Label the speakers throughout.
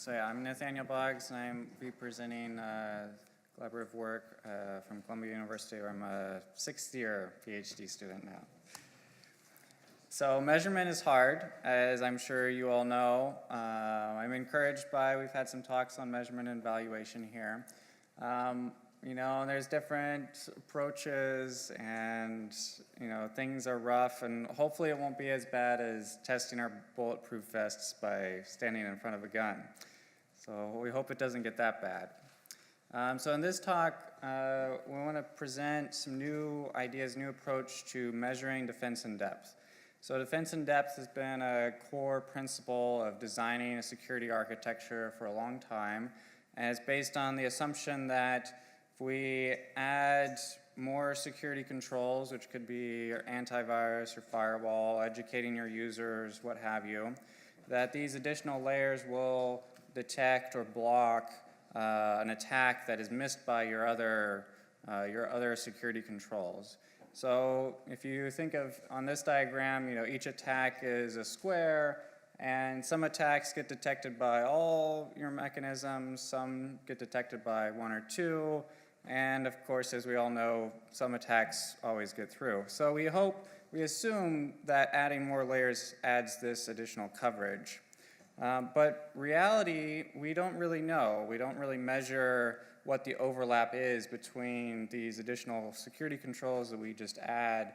Speaker 1: So yeah, I'm Nathaniel Boggs, and I'm be presenting collaborative work from Columbia University, where I'm a sixth-year PhD student now. So measurement is hard, as I'm sure you all know. I'm encouraged by, we've had some talks on measurement and evaluation here. And there's different approaches, and things are rough, and hopefully it won't be as bad as testing our bulletproof vests by standing in front of a gun. So we hope it doesn't get that bad. So in this talk, we want to present some new ideas, new approach to measuring defense in depth. So defense in depth has been a core principle of designing a security architecture for a long time, and it's based on the assumption that if we add more security controls, which could be your antivirus or firewall, educating your users, what have you, that these additional layers will detect or block an attack that is missed by your other security controls. So if you think of, on this diagram, each attack is a square, and some attacks get detected by all your mechanisms, some get detected by one or two, and of course, as we all know, some attacks always get through. So we assume that adding more layers adds this additional coverage. But reality, we don't really know. We don't really measure what the overlap is between these additional security controls that we just add,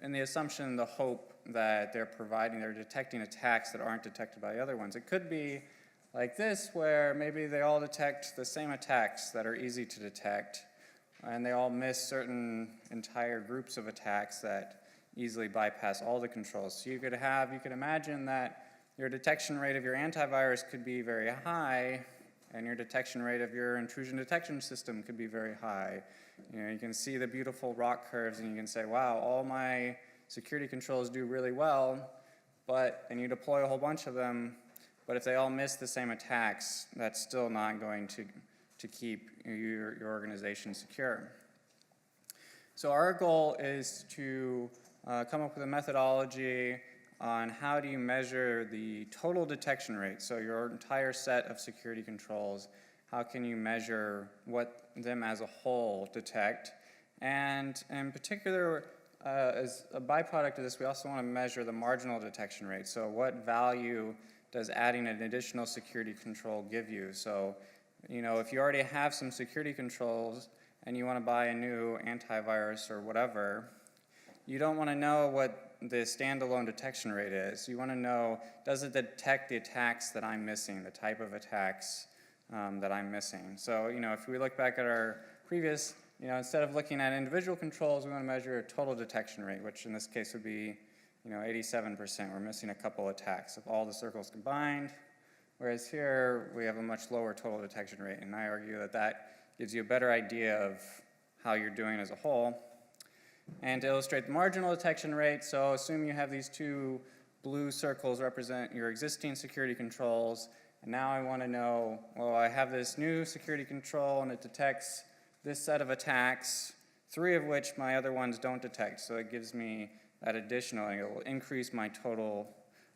Speaker 1: and the assumption, the hope that they're detecting attacks that aren't detected by other ones. It could be like this, where maybe they all detect the same attacks that are easy to detect, and they all miss certain entire groups of attacks that easily bypass all the controls. So you could imagine that your detection rate of your antivirus could be very high, and your detection rate of your intrusion detection system could be very high. You can see the beautiful ROC curves, and you can say, wow, all my security controls do really well, and you deploy a whole bunch of them, but if they all miss the same attacks, that's still not going to keep your organization secure. So our goal is to come up with a methodology on how do you measure the total detection rate, so your entire set of security controls, how can you measure what them as a whole detect? And in particular, as a byproduct of this, we also want to measure the marginal detection rate. So what value does adding an additional security control give you? So, if you already have some security controls and you want to buy a new antivirus or whatever, you don't want to know what the standalone detection rate is. You want to know, does it detect the attacks that I'm missing, the type of attacks that I'm missing? So, if we look back at our previous, instead of looking at individual controls, we want to measure a total detection rate, which in this case would be, 87%. We're missing a couple attacks of all the circles combined, whereas here we have a much lower total detection rate, and I argue that that gives you a better idea of how you're doing as a whole. And to illustrate the marginal detection rate, so assume you have these two blue circles represent your existing security controls, and now I want to know, well, I have this new security control and it detects this set of attacks, 3 of which my other ones don't detect, so it gives me that additional, and it will increase my total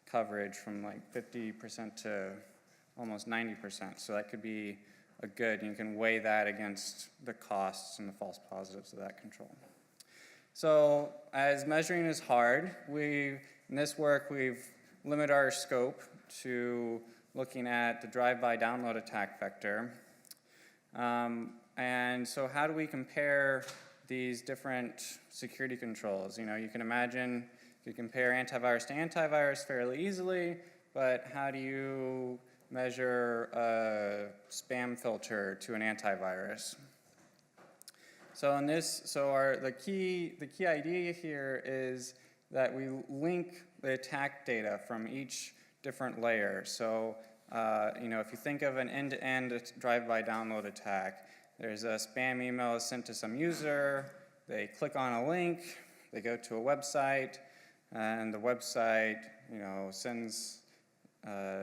Speaker 1: coverage from like 50% to almost 90%, so that could be a good, you can weigh that against the costs and the false positives of that control. So as measuring is hard, in this work we've limited our scope to looking at the drive-by download attack vector. And so how do we compare these different security controls? You can imagine you could compare antivirus to antivirus fairly easily, but how do you measure a spam filter to an antivirus? So the key idea here is that we link the attack data from each different layer. So if you think of an end-to-end drive-by download attack, there's a spam email sent to some user, they click on a link, they go to a website, and the website sends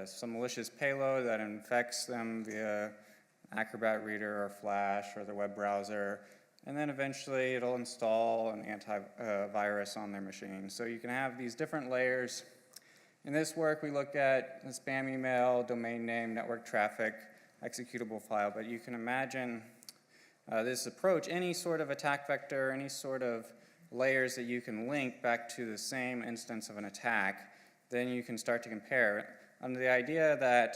Speaker 1: some malicious payload that infects them via Acrobat Reader or Flash or the web browser. And then eventually it'll install an antivirus on their machine. So you can have these different layers, In this work, we look at the spam email, domain name, network traffic, executable file, but you can imagine this approach, any sort of attack vector, any sort of layers that you can link back to the same instance of an attack, then you can start to compare under the idea that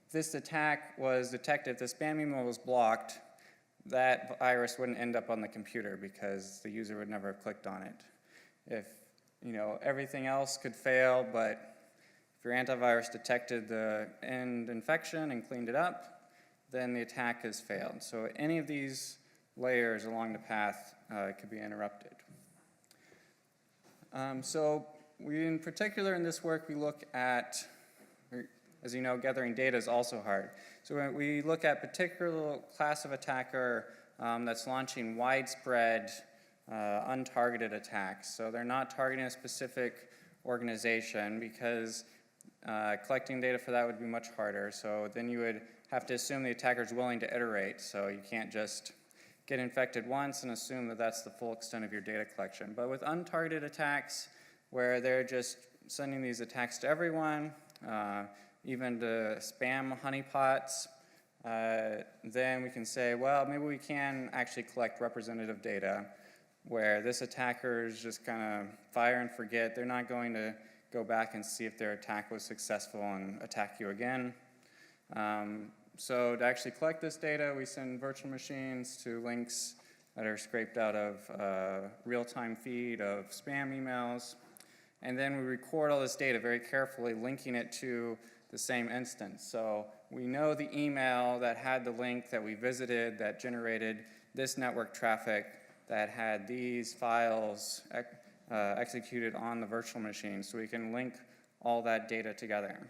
Speaker 1: if this attack was detected, if the spam email was blocked, that virus wouldn't end up on the computer because the user would never have clicked on it. If everything else could fail, but if your antivirus detected the end infection and cleaned it up, then the attack has failed. So any of these layers along the path could be interrupted. So in particular in this work, we look at, as you know, gathering data is also hard. So we look at particular class of attacker that's launching widespread untargeted attacks. So they're not targeting a specific organization because collecting data for that would be much harder. So then you would have to assume the attacker is willing to iterate. So you can't just get infected once and assume that that's the full extent of your data collection. But with untargeted attacks, where they're just sending these attacks to everyone, even to spam honeypots, then we can say, well, maybe we can actually collect representative data where this attacker is just kind of fire and forget. They're not going to go back and see if their attack was successful and attack you again. So to actually collect this data, we send virtual machines to links that are scraped out of real-time feed of spam emails. And then we record all this data very carefully, linking it to the same instance. So we know the email that had the link that we visited that generated this network traffic that had these files executed on the virtual machine. So we can link all that data together.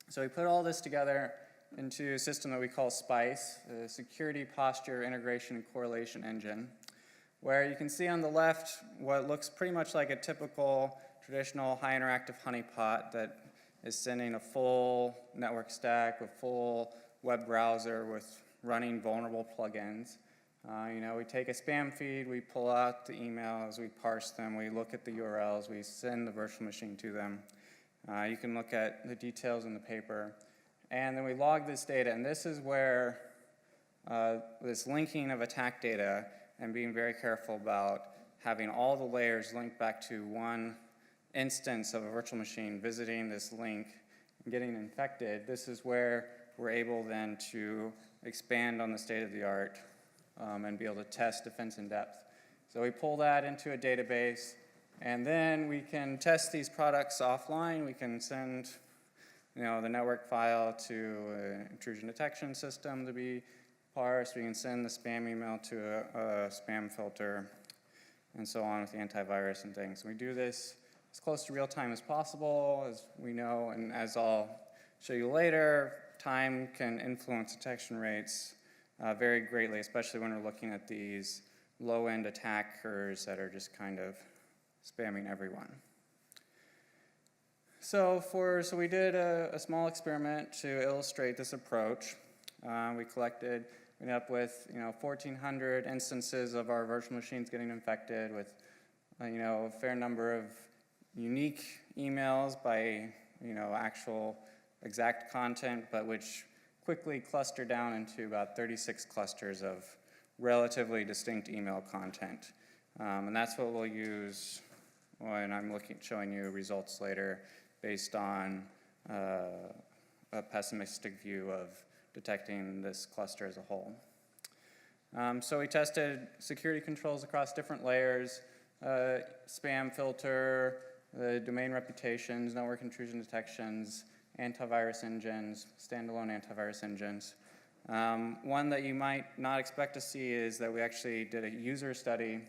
Speaker 1: So we put all this together into a system that we call SPICE, the Security Posture Integration and Correlation Engine, where you can see on the left what looks pretty much like a typical traditional high interactive honeypot that is sending a full network stack, a full web browser with running vulnerable plugins. We take a spam feed, we pull out the emails, we parse them, we look at the URLs, we send the virtual machine to them. You can look at the details in the paper. And then we log this data, and this is where this linking of attack data and being very careful about having all the layers linked back to one instance of a virtual machine visiting this link and getting infected, this is where we're able then to expand on the state of the art and be able to test defense in depth. So we pull that into a database, and then we can test these products offline. We can send the network file to an intrusion detection system to be parsed. We can send the spam email to a spam filter, and so on with the antivirus and things. We do this as close to real time as possible, as we know, and as I'll show you later, time can influence detection rates very greatly, especially when we're looking at these low-end attackers that are just kind of spamming everyone. So we did a small experiment to illustrate this approach. We ended up with 1,400 instances of our virtual machines getting infected with a fair number of unique emails by actual exact content, but which quickly clustered down into about 36 clusters of relatively distinct email content. And that's what we'll use when I'm showing you results later based on a pessimistic view of detecting this cluster as a whole. So we tested security controls across different layers, spam filter, the domain reputations, network intrusion detections, antivirus engines, standalone antivirus engines. One that you might not expect to see is that we actually did a user study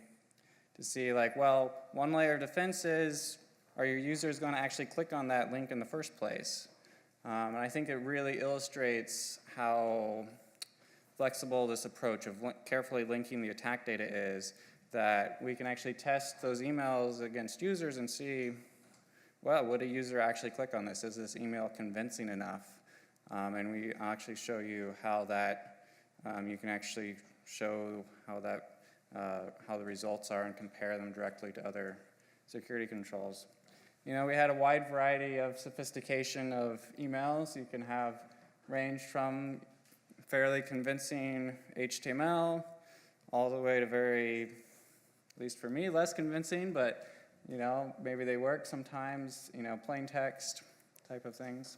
Speaker 1: to see one layer of defense is, are your users going to actually click on that link in the first place? And I think it really illustrates how flexible this approach of carefully linking the attack data is, that we can actually test those emails against users and see, well, would a user actually click on this? Is this email convincing enough? And we actually show you how that, you can actually show how the results are and compare them directly to other security controls. we had a wide variety of sophistication of emails. You can have range from fairly convincing HTML all the way to very, at least for me, less convincing, but maybe they work sometimes, plain text type of things.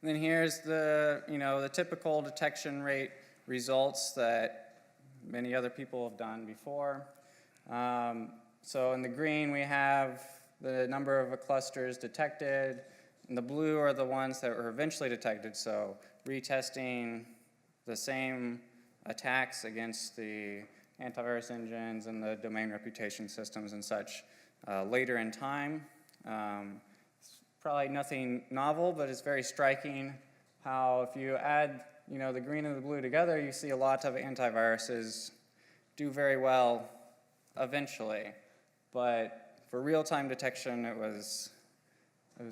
Speaker 1: And then here's the typical detection rate results that many other people have done before. So in the green we have the number of clusters detected, and the blue are the ones that were eventually detected, so retesting the same attacks against the antivirus engines and the domain reputation systems and such later in time. It's probably nothing novel, but it's very striking how if you add the green and the blue together, you see a lot of antiviruses do very well eventually. But for real-time detection, it was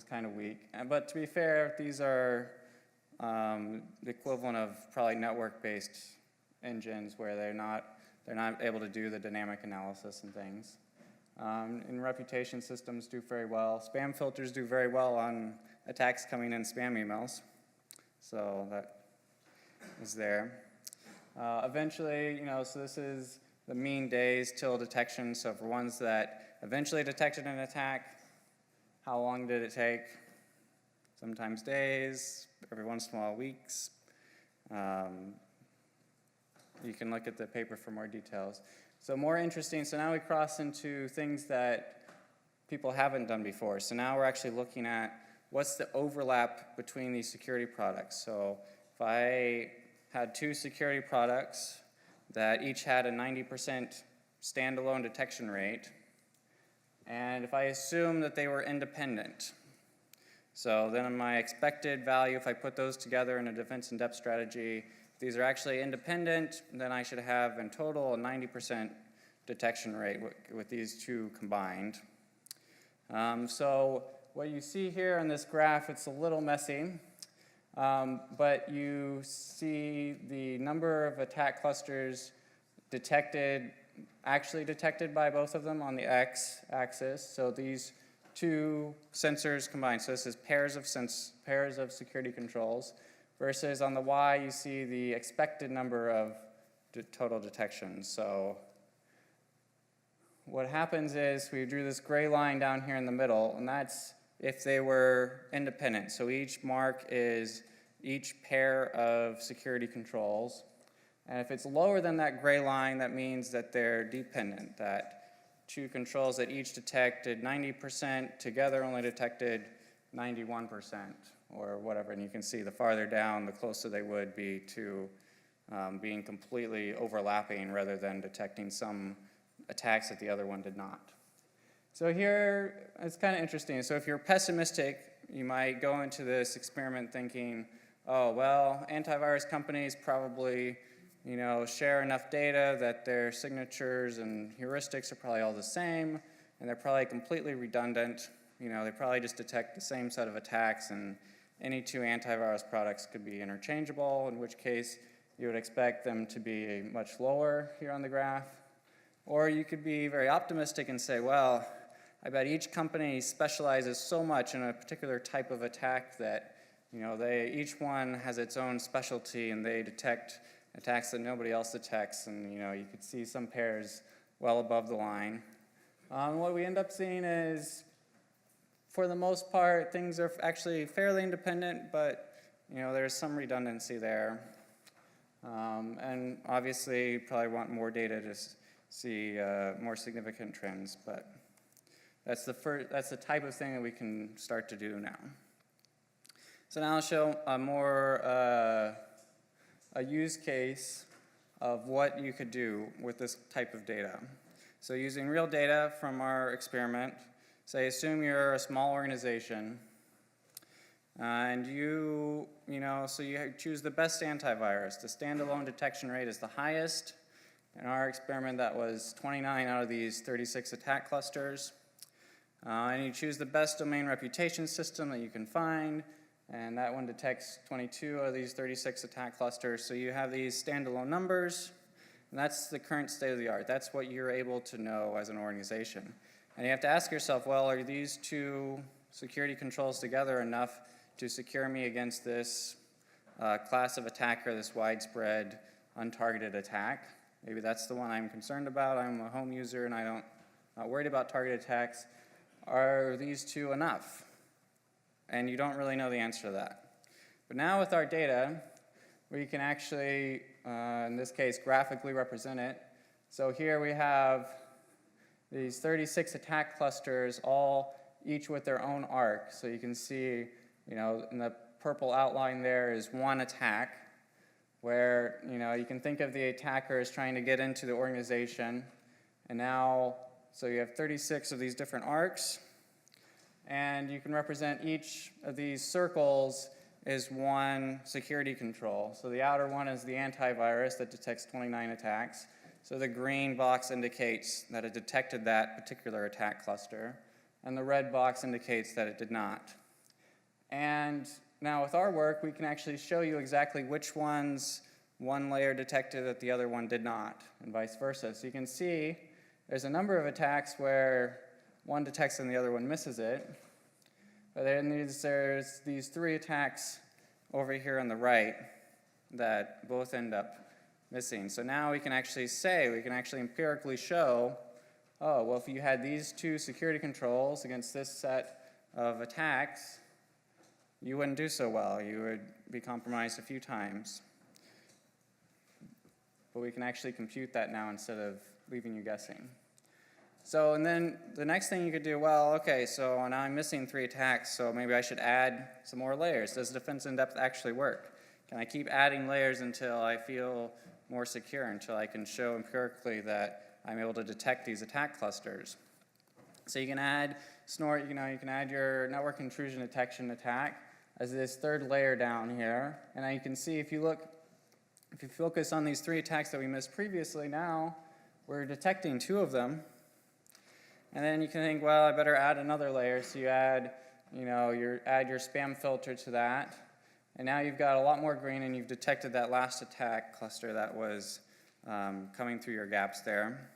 Speaker 1: kind of weak. But to be fair, these are the equivalent of probably network-based engines where they're not able to do the dynamic analysis and things. And reputation systems do very well. Spam filters do very well on attacks coming in spam emails. So that is there. Eventually, so this is the mean days till detection. So for ones that eventually detected an attack, how long did it take? Sometimes days, every once in a while weeks. You can look at the paper for more details. So more interesting, so now we cross into things that people haven't done before. So now we're actually looking at what's the overlap between these security products. So if I had two security products that each had a 90% standalone detection rate, and if I assume that they were independent, so then my expected value, if I put those together in a defense in depth strategy, if these are actually independent, then I should have in total a 90% detection rate with these two combined. So what you see here on this graph, it's a little messy, but you see the number of attack clusters actually detected by both of them on the x-axis. So these two sensors combined. So this is pairs of security controls, versus on the y you see the expected number of total detections. So what happens is we drew this gray line down here in the middle, and that's if they were independent. So each mark is each pair of security controls. And if it's lower than that gray line, that means that they're dependent, that two controls that each detected 90% together only detected 91% or whatever. And you can see the farther down, the closer they would be to being completely overlapping rather than detecting some attacks that the other one did not. So here, it's kind of interesting. So if you're pessimistic, you might go into this experiment thinking, oh, well, antivirus companies probably share enough data that their signatures and heuristics are probably all the same, and they're probably completely redundant. They probably just detect the same set of attacks, and any two antivirus products could be interchangeable, in which case you would expect them to be much lower here on the graph. Or you could be very optimistic and say, well, I bet each company specializes so much in a particular type of attack that each one has its own specialty, and they detect attacks that nobody else detects, and you could see some pairs well above the line. What we end up seeing is, for the most part, things are actually fairly independent, but there's some redundancy there. And obviously, you probably want more data to see more significant trends, but that's the type of thing that we can start to do now. So now I'll show a use case of what you could do with this type of data. So using real data from our experiment, say assume you're a small organization, and so you choose the best antivirus. The standalone detection rate is the highest. In our experiment, that was 29 out of these 36 attack clusters. And you choose the best domain reputation system that you can find, and that one detects 22 out of these 36 attack clusters. So you have these standalone numbers, and that's the current state of the art. That's what you're able to know as an organization. And you have to ask yourself, well, are these two security controls together enough to secure me against this class of attacker, this widespread untargeted attack? Maybe that's the one I'm concerned about. I'm a home user and I'm not worried about targeted attacks. Are these two enough? And you don't really know the answer to that. But now with our data, we can actually, in this case, graphically represent it. So here we have these 36 attack clusters, each with their own arc. So you can see, in the purple outline there is one attack where, you can think of the attacker as trying to get into the organization. And now, so you have 36 of these different arcs. And you can represent each of these circles as one security control. So the outer one is the antivirus that detects 29 attacks. So the green box indicates that it detected that particular attack cluster, and the red box indicates that it did not. And now with our work, we can actually show you exactly which ones one layer detected that the other one did not, and vice versa. So you can see there's a number of attacks where one detects and the other one misses it. But then there's these 3 attacks over here on the right that both end up missing. So now we can actually empirically show, oh, well, if you had these 2 security controls against this set of attacks, you wouldn't do so well. You would be compromised a few times. But we can actually compute that now instead of leaving you guessing. So, and then the next thing you could do, well, okay, so now I'm missing 3 attacks, so maybe I should add some more layers. Does defense in depth actually work? Can I keep adding layers until I feel more secure, until I can show empirically that I'm able to detect these attack clusters? So you can add Snort, you can add your network intrusion detection attack as this 3rd layer down here. And now you can see if you focus on these 3 attacks that we missed previously, now we're detecting 2 of them. And then you can think, well, I better add another layer. So you add, add your spam filter to that. And now you've got a lot more green, and you've detected that last attack cluster that was coming through your gaps there.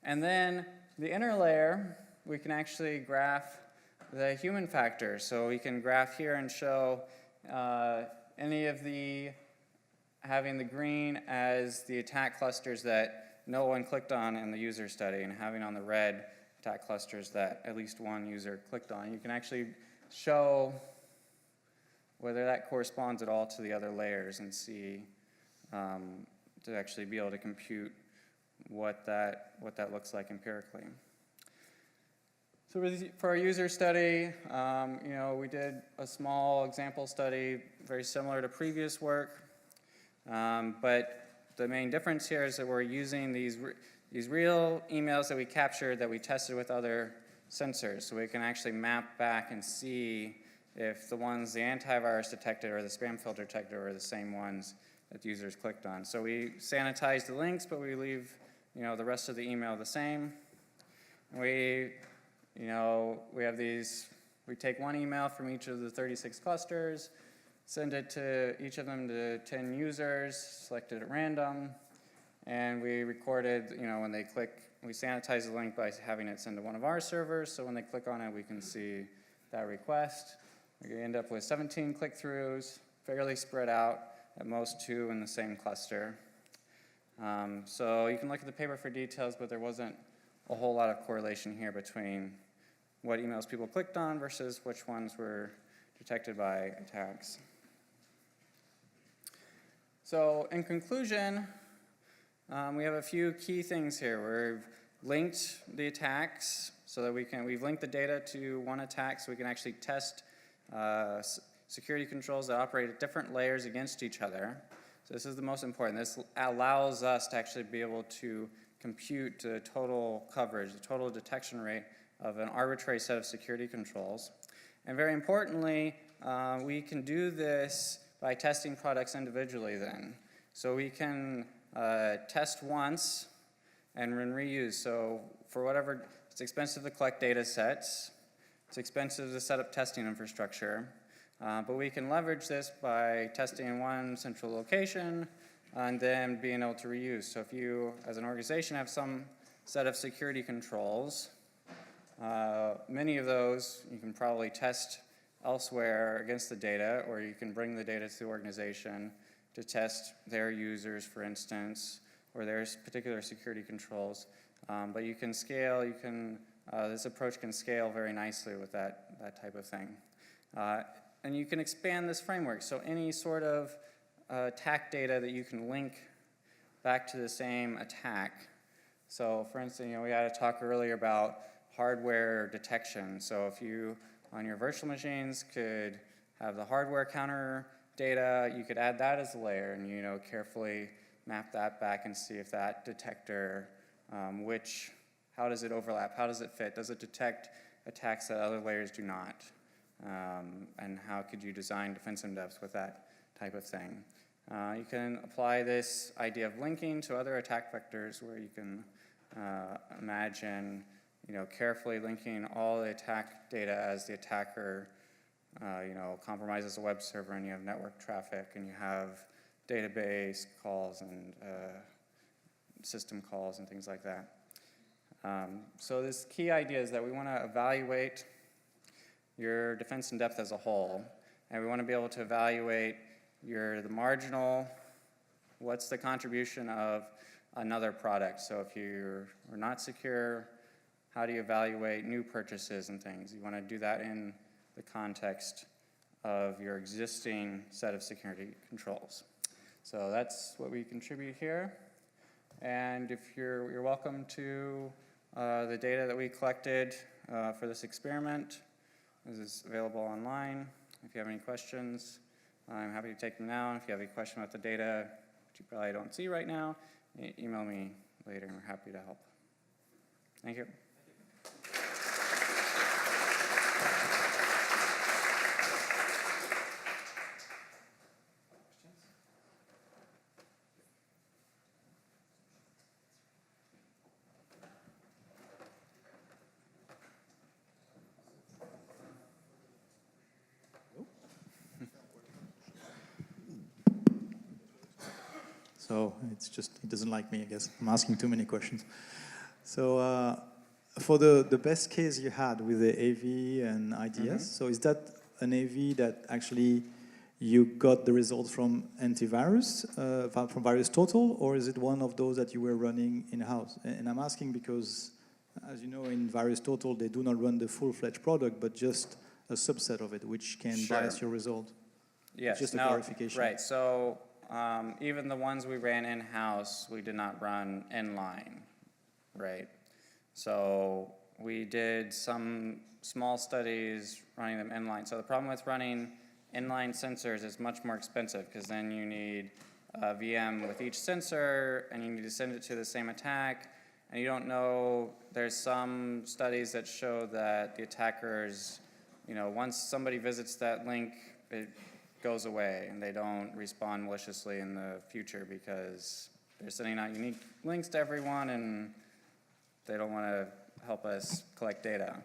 Speaker 1: And then the inner layer, we can actually graph the human factor. So we can graph here and show any of having the green as the attack clusters that no one clicked on in the user study, and having on the red attack clusters that at least one user clicked on. You can actually show whether that corresponds at all to the other layers and see, to actually be able to compute what that looks like empirically. So for our user study, we did a small example study very similar to previous work, but the main difference here is that we're using these real emails that we captured that we tested with other sensors, so we can actually map back and see if the ones the antivirus detected or the spam filter detected are the same ones that the users clicked on. So we sanitize the links, but we leave the rest of the email the same. We take one email from each of the 36 clusters, send it to each of them to 10 users, selected at random, and we recorded, when they click, we sanitize the link by having it send to one of our servers, so when they click on it, we can see that request. We end up with 17 click-throughs, fairly spread out, at most 2 in the same cluster. So you can look at the paper for details, but there wasn't a whole lot of correlation here between what emails people clicked on versus which ones were detected by attacks. So in conclusion, we have a few key things here. We've linked the attacks so that we've linked the data to one attack so we can actually test security controls that operate at different layers against each other. So this is the most important. This allows us to actually be able to compute the total coverage, the total detection rate of an arbitrary set of security controls. And very importantly, we can do this by testing products individually then. So we can test once and then reuse. So for whatever, it's expensive to collect data sets, it's expensive to set up testing infrastructure, but we can leverage this by testing in one central location and then being able to reuse. So if you, as an organization, have some set of security controls, Many of those you can probably test elsewhere against the data, or you can bring the data to the organization to test their users, for instance, or their particular security controls. But you can scale, this approach can scale very nicely with that type of thing. And you can expand this framework. So any sort of attack data that you can link back to the same attack. So for instance, we had a talk earlier about hardware detection. So if you, on your virtual machines, could have the hardware counter data, you could add that as a layer and carefully map that back and see if that detector, how does it overlap, how does it fit, does it detect attacks that other layers do not? And how could you design defense in depth with that type of thing? You can apply this idea of linking to other attack vectors where you can imagine carefully linking all the attack data as the attacker compromises a web server and you have network traffic and you have database calls and system calls and things like that. So this key idea is that we want to evaluate your defense in depth as a whole, and we want to be able to evaluate the marginal, what's the contribution of another product. So if you're not secure, how do you evaluate new purchases and things? You want to do that in the context of your existing set of security controls. So that's what we contribute here. And if you're welcome to the data that we collected for this experiment. This is available online. If you have any questions, I'm happy to take them now. If you have any question about the data, which you probably don't see right now, email me later and we're happy to help. Thank you.
Speaker 2: So it's just, it doesn't like me, I guess. I'm asking too many questions. So for the best case you had with the AV and IDS, so is that an AV that actually you got the results from antivirus, from VirusTotal, or is it one of those that you were running in-house? And I'm asking because, as you know, in VirusTotal, they do not run the full-fledged product, but just a subset of it, which can bias your result.
Speaker 1: Yes.
Speaker 2: Just a clarification.
Speaker 1: Right. So even the ones we ran in-house, we did not run inline, right? So we did some small studies running them inline. So the problem with running inline sensors is much more expensive because then you need a VM with each sensor and you need to send it to the same attack. And you don't know, there's some studies that show that the attackers, once somebody visits that link, it goes away and they don't respond maliciously in the future because they're sending out unique links to everyone and they don't want to help us collect data.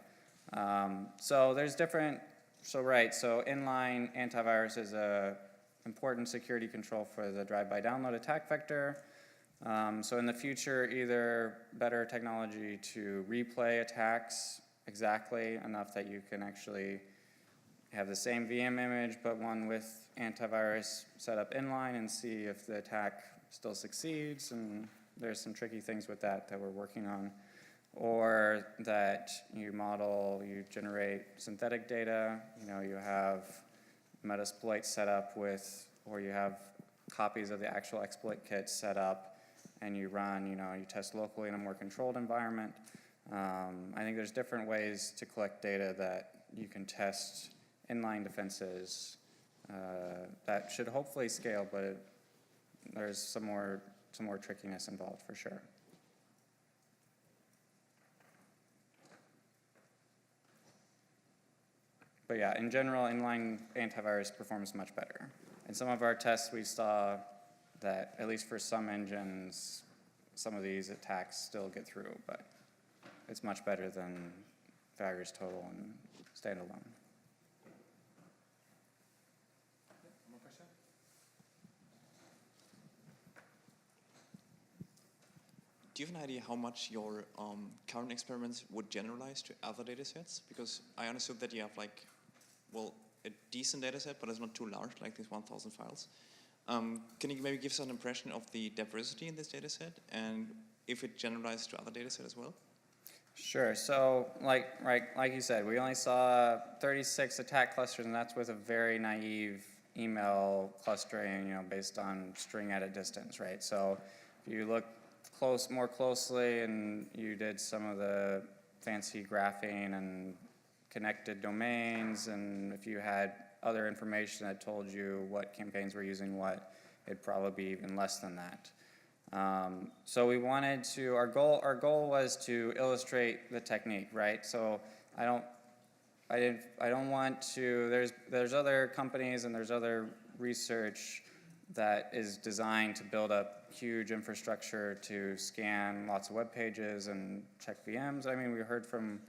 Speaker 1: So there's different, so inline antivirus is a important security control for the drive-by download attack vector. So in the future, either better technology to replay attacks exactly enough that you can actually have the same VM image, but one with antivirus set up inline and see if the attack still succeeds. And there's some tricky things with that we're working on. Or that you generate synthetic data. You have Metasploit set up with, or you have copies of the actual exploit kit set up, and you run, you test locally in a more controlled environment. I think there's different ways to collect data that you can test inline defenses that should hopefully scale, but there's some more trickiness involved for sure. But yeah, in general, inline antivirus performs much better. In some of our tests, we saw that at least for some engines, some of these attacks still get through, but it's much better than VirusTotal and standalone.
Speaker 3: Do you have an idea how much your current experiments would generalize to other data sets? Because I understood that you have like, well, a decent data set, but it's not too large, like these 1,000 files. Can you maybe give us an impression of the diversity in this data set and if it generalizes to other data sets as well?
Speaker 1: Sure. So, like you said, we only saw 36 attack clusters, and that's with a very naive email clustering, based on string at a distance, right? So, if you look more closely, and you did some of the fancy graphing and connected domains, and if you had other information that told you what campaigns were using what, it'd probably be even less than that. So we wanted to, our goal was to illustrate the technique, right? So I don't want to, there's other companies and there's other research that is designed to build up huge infrastructure to scan lots of web pages and check VMs. I mean, we heard from,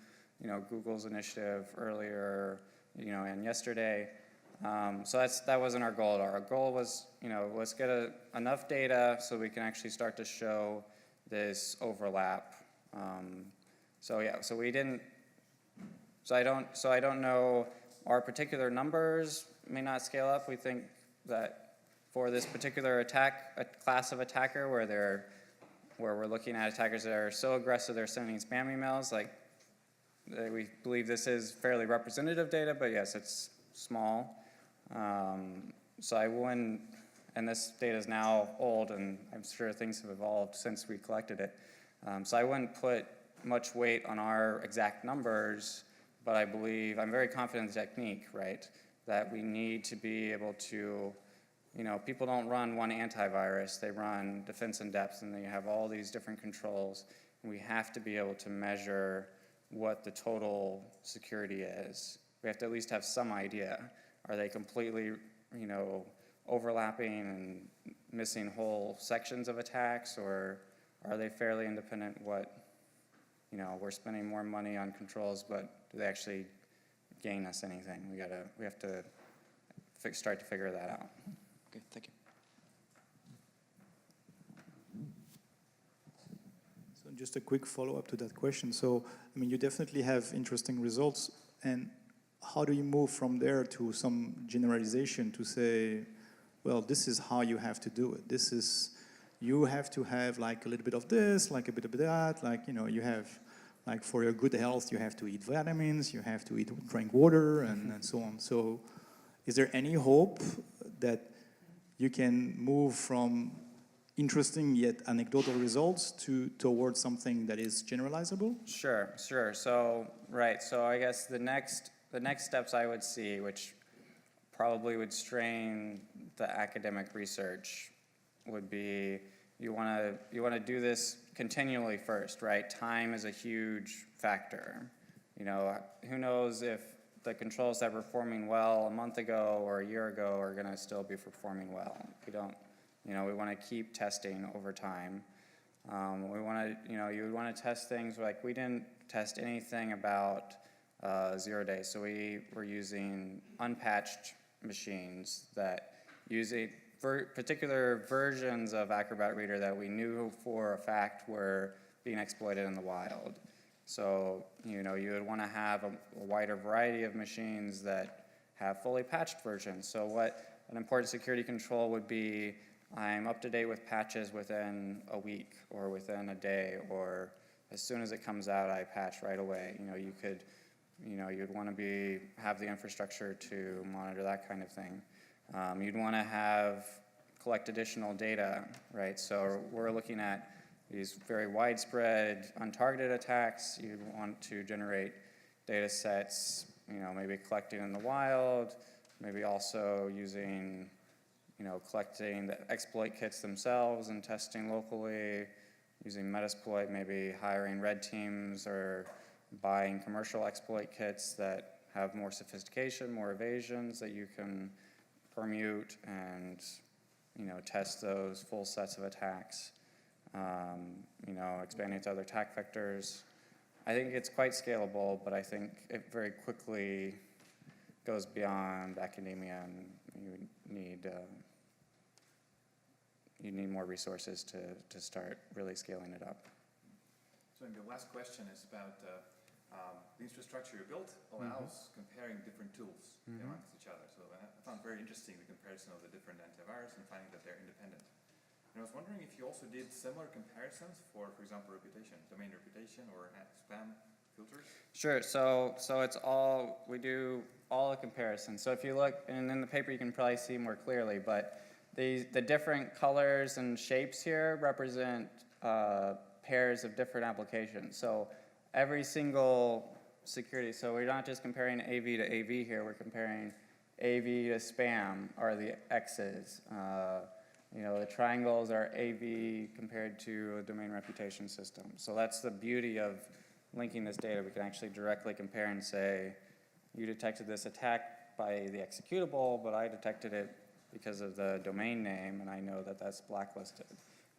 Speaker 1: Google's initiative earlier, and yesterday. So that wasn't our goal at all. Our goal was, let's get enough data so we can actually start to show this overlap. So I don't know, our particular numbers may not scale up. We think that for this particular class of attacker where we're looking at attackers that are so aggressive they're sending spam emails, we believe this is fairly representative data, but yes, it's small. So I wouldn't, and this data is now old, and I'm sure things have evolved since we collected it. So I wouldn't put much weight on our exact numbers, but I'm very confident in the technique, right? That we need to be able to, people don't run one antivirus, they run defense in depth, and they have all these different controls, and we have to be able to measure what the total security is. We have to at least have some idea. Are they completely, overlapping and missing whole sections of attacks, or are they fairly independent? We're spending more money on controls, but do they actually gain us anything? We have to start to figure that out.
Speaker 3: Okay, thank you.
Speaker 2: So just a quick follow-up to that question. So, you definitely have interesting results, and how do you move from there to some generalization to say, well, this is how you have to do it. You have to have like a little bit of this, like a bit of that, you have, like for your good health, you have to eat vitamins, you have to drink water, and so on. So is there any hope that you can move from interesting yet anecdotal results towards something that is generalizable?
Speaker 1: Sure. So I guess the next steps I would see, which probably would strain the academic research, would be you want to do this continually first, right? Time is a huge factor. Who knows if the controls that were performing well a month ago or a year ago are going to still be performing well. We want to keep testing over time. We want to, you would want to test things like we didn't test anything about 0 days. So we were using unpatched machines that use particular versions of Acrobat Reader that we knew for a fact were being exploited in the wild. So, you would want to have a wider variety of machines that have fully patched versions. So what an important security control would be, I'm up to date with patches within a week or within a day, or as soon as it comes out, I patch right away. You'd want to have the infrastructure to monitor that kind of thing. You'd want to collect additional data, right? So we're looking at these very widespread untargeted attacks. You'd want to generate data sets, maybe collecting in the wild, maybe also using, collecting the exploit kits themselves and testing locally, using Metasploit, maybe hiring red teams or buying commercial exploit kits that have more sophistication, more evasions that you can permute and, test those full sets of attacks. Expanding to other attack vectors. I think it's quite scalable, but I think it very quickly goes beyond academia, and you need more resources to start really scaling it up.
Speaker 4: So the last question is about the infrastructure you built allows comparing different tools amongst each other. So I found very interesting the comparison of the different antivirus and finding that they're independent. And I was wondering if you also did similar comparisons for example, reputation, domain reputation, or spam filters?
Speaker 1: Sure, so it's all, we do all the comparisons. So if you look, and in the paper you can probably see more clearly, but the different colors and shapes here represent pairs of different applications. So every single security, so we're not just comparing AV to AV here, we're comparing AV to spam, are the X's. You know, the triangles are AV compared to a domain reputation system. So that's the beauty of linking this data. We can actually directly compare and say, you detected this attack by the executable, but I detected it because of the domain name, and I know that that's blacklisted.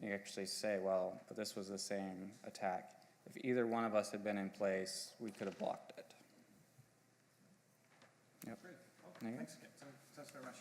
Speaker 1: You actually say, well, but this was the same attack. If either one of us had been in place, we could have blocked it. Yep.
Speaker 4: Great.
Speaker 1: Okay.
Speaker 4: Thanks again. Thanks very much.